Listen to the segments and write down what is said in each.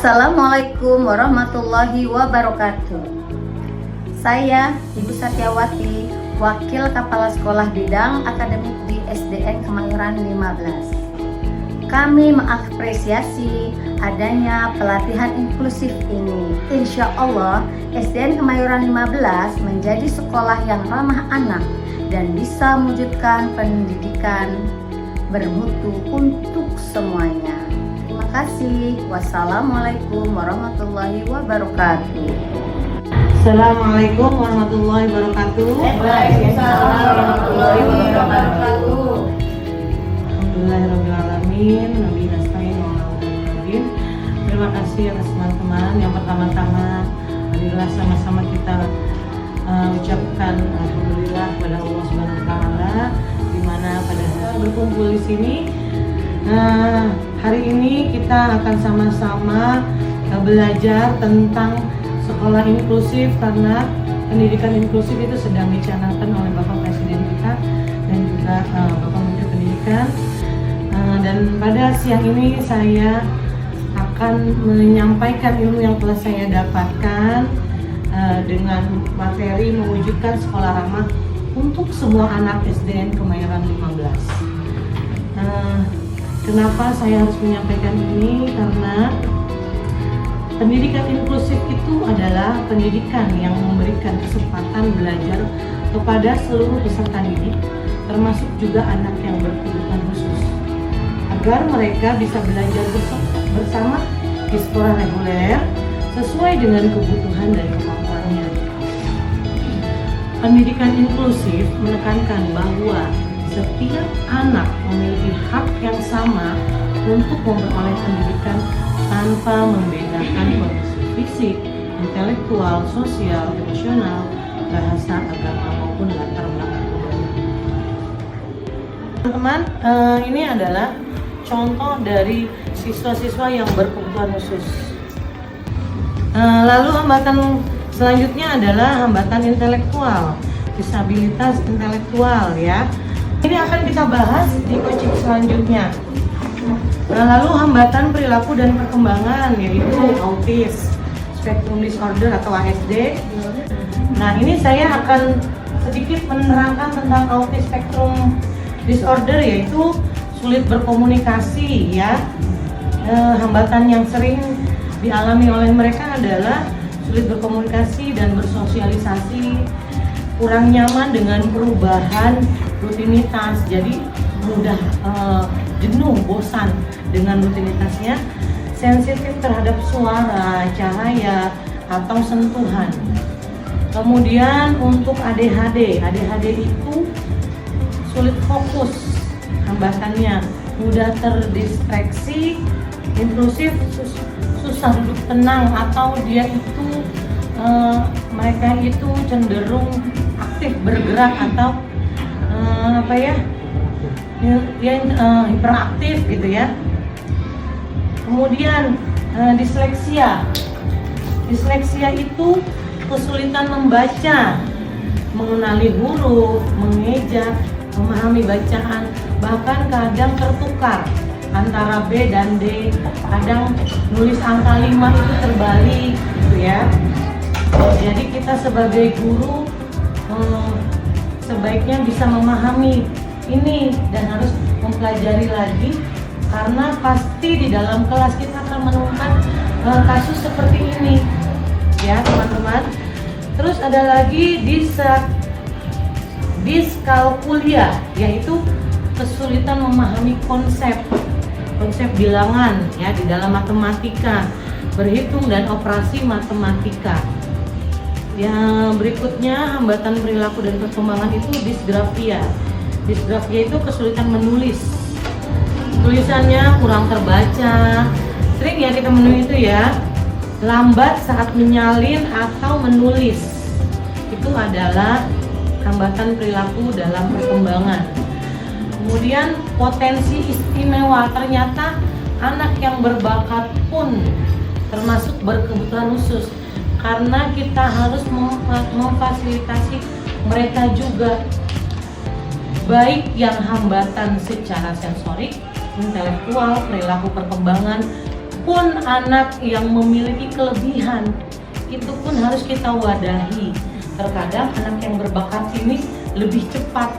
Assalamualaikum warahmatullahi wabarakatuh. Saya Ibu Satyawati, Wakil Kepala Sekolah Bidang Akademik di SDN Kemayoran 15. Kami mengapresiasi adanya pelatihan inklusif ini. Insya Allah SDN Kemayoran 15 menjadi sekolah yang ramah anak dan bisa mewujudkan pendidikan bermutu untuk semuanya. Terima kasih. Wassalamualaikum warahmatullahi wabarakatuh. Assalamualaikum warahmatullahi wabarakatuh. Waalaikumsalam warahmatullahi wabarakatuh. Alhamdulillahirrahmanirrahim. Nabi nasta'in wa alaikum. Terima kasih atas teman-teman. Yang pertama-tama, marilah sama-sama kita ucapkan alhamdulillah kepada Allah Subhanahu wa taala di mana pada saat berkumpul di sini. Hari ini kita akan sama-sama belajar tentang sekolah inklusif, karena pendidikan inklusif itu sedang dicanangkan oleh Bapak Presiden kita dan juga Bapak Menteri Pendidikan. Dan pada siang ini saya akan menyampaikan ilmu yang telah saya dapatkan dengan materi mewujudkan sekolah ramah untuk semua anak SDN Kemayoran 15. Kenapa saya harus menyampaikan ini? Karena pendidikan inklusif itu adalah pendidikan yang memberikan kesempatan belajar kepada seluruh peserta didik, termasuk juga anak yang berkebutuhan khusus, agar mereka bisa belajar bersama di sekolah reguler sesuai dengan kebutuhan dan kemampuannya. Pendidikan inklusif menekankan bahwa setiap anak memiliki hak yang sama untuk memperoleh pendidikan tanpa membedakan kondisi fisik, intelektual, sosial, emosional, bahasa, agama maupun latar belakang keluarga. Teman-teman, ini adalah contoh dari siswa-siswa yang berkebutuhan khusus. Lalu hambatan selanjutnya adalah hambatan intelektual, disabilitas intelektual ya. Ini akan kita bahas di coaching selanjutnya. Lalu hambatan perilaku dan perkembangan, yaitu autis, spectrum disorder atau ASD. Nah, ini saya akan sedikit menerangkan tentang autis spectrum disorder, yaitu sulit berkomunikasi ya. Hambatan yang sering dialami oleh mereka adalah sulit berkomunikasi dan bersosialisasi, kurang nyaman dengan perubahan rutinitas, jadi mudah jenuh, bosan dengan rutinitasnya, sensitif terhadap suara, cahaya, atau sentuhan. Kemudian untuk ADHD itu sulit fokus, hambatannya mudah terdistraksi, intrusiv, susah duduk tenang, atau dia itu mereka itu cenderung aktif bergerak atau hiperaktif gitu ya. Kemudian disleksia itu kesulitan membaca, mengenali huruf, mengeja, memahami bacaan, bahkan kadang tertukar antara B dan D, kadang nulis angka 5 itu terbalik gitu ya. Jadi kita sebagai guru sebaiknya bisa memahami ini dan harus mempelajari lagi, karena pasti di dalam kelas kita akan menemukan kasus seperti ini ya teman-teman. Terus ada lagi diskalkulia, yaitu kesulitan memahami konsep bilangan ya di dalam matematika, berhitung dan operasi matematika. Yang berikutnya hambatan perilaku dan perkembangan itu disgrafia. Disgrafia itu kesulitan menulis, tulisannya kurang terbaca, sering ya kita menemui itu ya, lambat saat menyalin atau menulis. Itu adalah hambatan perilaku dalam perkembangan. Kemudian potensi istimewa, ternyata anak yang berbakat pun termasuk berkebutuhan khusus, karena kita harus memfasilitasi mereka juga, baik yang hambatan secara sensorik, intelektual, perilaku perkembangan, pun anak yang memiliki kelebihan itu pun harus kita wadahi. Terkadang anak yang berbakat ini lebih cepat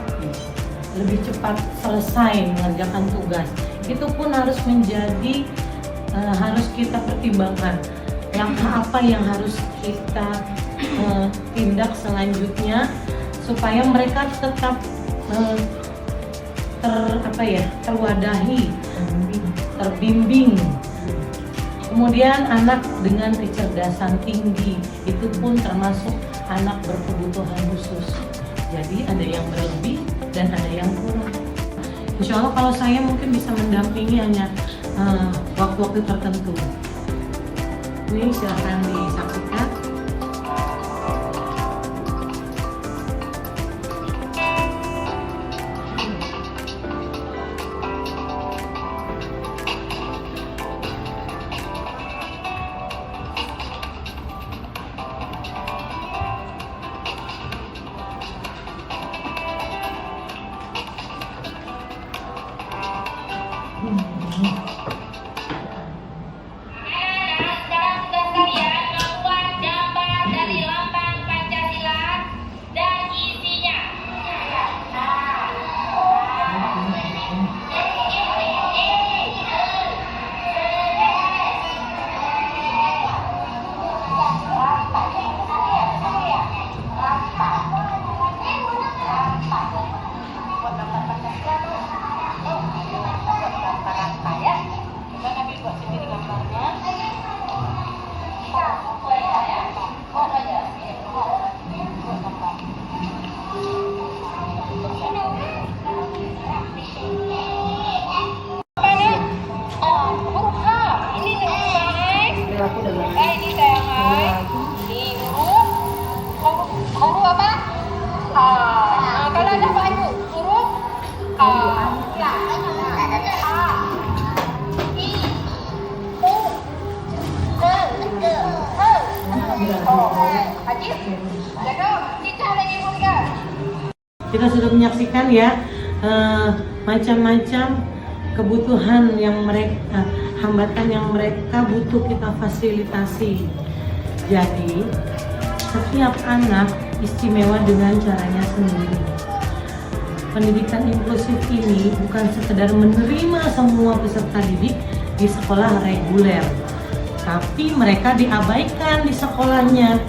selesai mengerjakan tugas. Itu pun harus menjadi harus kita pertimbangkan langkah apa yang harus kita tindak selanjutnya supaya mereka tetap terwadahi, terbimbing. Kemudian anak dengan kecerdasan tinggi itu pun termasuk anak berkebutuhan khusus. Jadi ada yang berlebih dan ada yang kurang. Insya Allah kalau saya mungkin bisa mendampingi hanya waktu-waktu tertentu. Ini silakan disaksikan. Huruf apa? Kalau ada baju huruf A, I, U, Haji, jaga kita lagi mulia. Kita sudah menyaksikan ya macam-macam kebutuhan yang mereka, hambatan yang mereka butuh kita fasilitasi. Jadi setiap anak istimewa dengan caranya sendiri. Pendidikan inklusif ini bukan sekedar menerima semua peserta didik di sekolah reguler, tapi mereka diabaikan di sekolahnya.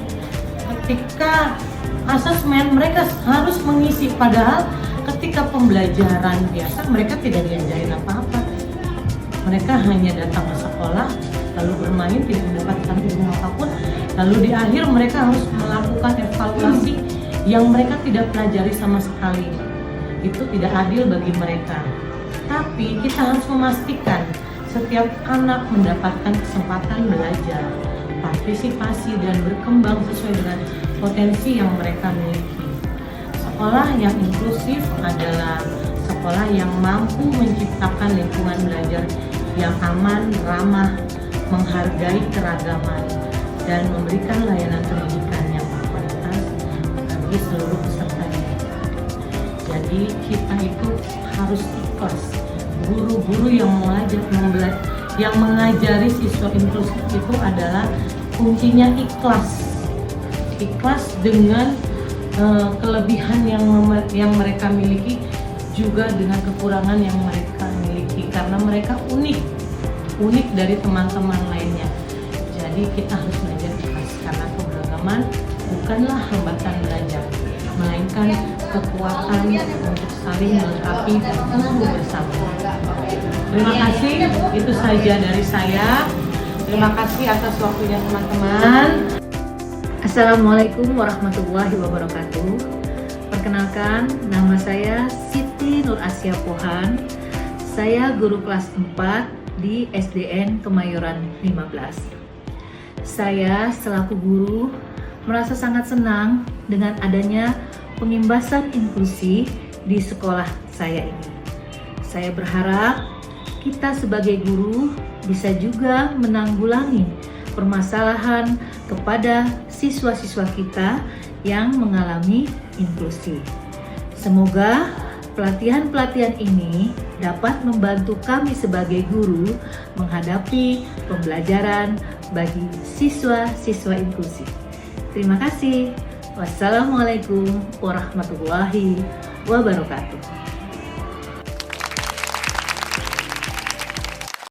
Ketika asesmen mereka harus mengisi, padahal ketika pembelajaran biasa mereka tidak diajarin apa-apa. Mereka hanya datang ke sekolah lalu bermain, tidak mendapatkan ilmu apapun, lalu di akhir mereka harus melakukan evaluasi yang mereka tidak pelajari sama sekali. Itu tidak adil bagi mereka. Tapi kita harus memastikan setiap anak mendapatkan kesempatan belajar, partisipasi dan berkembang sesuai dengan potensi yang mereka miliki. Sekolah yang inklusif adalah sekolah yang mampu menciptakan lingkungan belajar yang aman, ramah, menghargai keragaman, dan memberikan layanan pendidikan yang berkualitas bagi seluruh peserta didik. Jadi kita itu harus ikhlas. Guru-guru yang mengajari siswa inklusif itu adalah kuncinya ikhlas. Ikhlas dengan kelebihan yang mereka miliki, juga dengan kekurangan yang mereka miliki, karena mereka unik dari teman-teman lainnya. Jadi kita harus belajar ikhlas, karena keberagaman bukanlah hambatan belajar, melainkan kekuatan untuk saling melengkapi dan tumbuh bersama. Terima kasih, itu saja dari saya. Terima kasih atas waktunya teman-teman. Assalamualaikum warahmatullahi wabarakatuh. Perkenalkan, nama saya Siti Nur Asia Pohan. Saya guru kelas 4 di SDN Kemayoran 15. Saya selaku guru merasa sangat senang dengan adanya pengimbasan inklusi di sekolah saya ini. Saya berharap kita sebagai guru bisa juga menanggulangi permasalahan kepada siswa-siswa kita yang mengalami inklusi. Semoga Pelatihan-pelatihan ini dapat membantu kami sebagai guru menghadapi pembelajaran bagi siswa-siswa inklusif. Terima kasih. Wassalamualaikum warahmatullahi wabarakatuh.